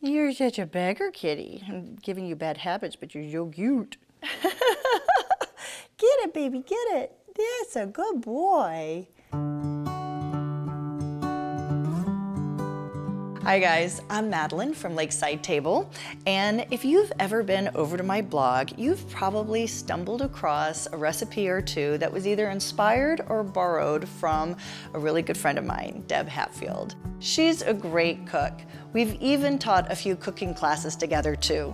You're such a beggar kitty. I'm giving you bad habits, but you're so cute. Get it, baby, get it. That's a good boy. Hi guys, I'm Madeline from Lakeside Table, and if you've ever been over to my blog, you've probably stumbled across a recipe or two that was either inspired or borrowed from a really good friend of mine, Deb Hatfield. She's a great cook. We've even taught a few cooking classes together too.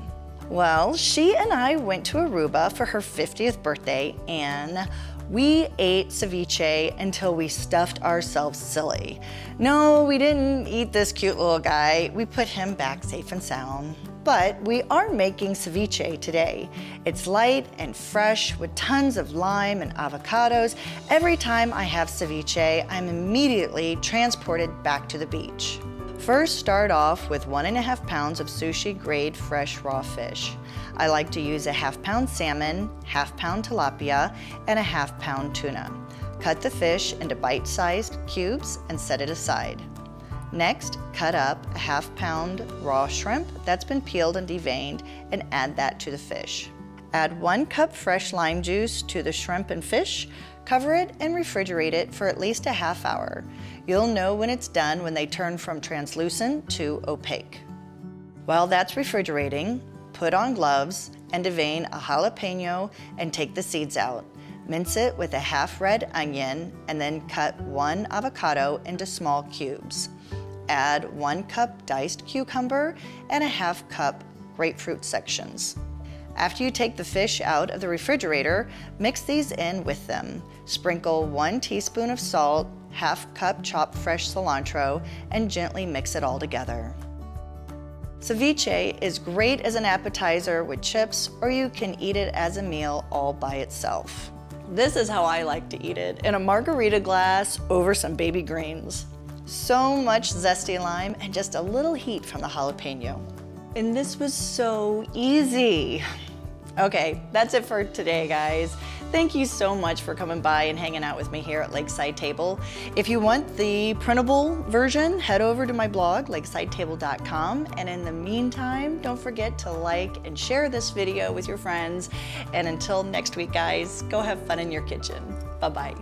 Well, she and I went to Aruba for her 50th birthday, and we ate ceviche until we stuffed ourselves silly. No, we didn't eat this cute little guy. We put him back safe and sound. But we are making ceviche today. It's light and fresh with tons of lime and avocados. Every time I have ceviche, I'm immediately transported back to the beach. First, start off with 1.5 pounds of sushi grade fresh raw fish. I like to use a 1/2 pound salmon, 1/2 pound tilapia, and a 1/2 pound tuna. Cut the fish into bite-sized cubes and set it aside. Next, cut up a 1/2 pound raw shrimp that's been peeled and deveined and add that to the fish. Add 1 cup fresh lime juice to the shrimp and fish, cover it and refrigerate it for at least a 1/2 hour. You'll know when it's done when they turn from translucent to opaque. While that's refrigerating, put on gloves and devein a jalapeno and take the seeds out. Mince it with a 1/2 red onion and then cut 1 avocado into small cubes. Add 1 cup diced cucumber and a 1/2 cup grapefruit sections. After you take the fish out of the refrigerator, mix these in with them. Sprinkle 1 teaspoon of salt, 1/2 cup chopped fresh cilantro, and gently mix it all together. Ceviche is great as an appetizer with chips, or you can eat it as a meal all by itself. This is how I like to eat it, in a margarita glass over some baby greens. So much zesty lime and just a little heat from the jalapeno. And this was so easy. Okay, that's it for today, guys. Thank you so much for coming by and hanging out with me here at Lakeside Table. If you want the printable version, head over to my blog, lakesidetable.com. And in the meantime, don't forget to like and share this video with your friends. And until next week, guys, go have fun in your kitchen. Bye-bye.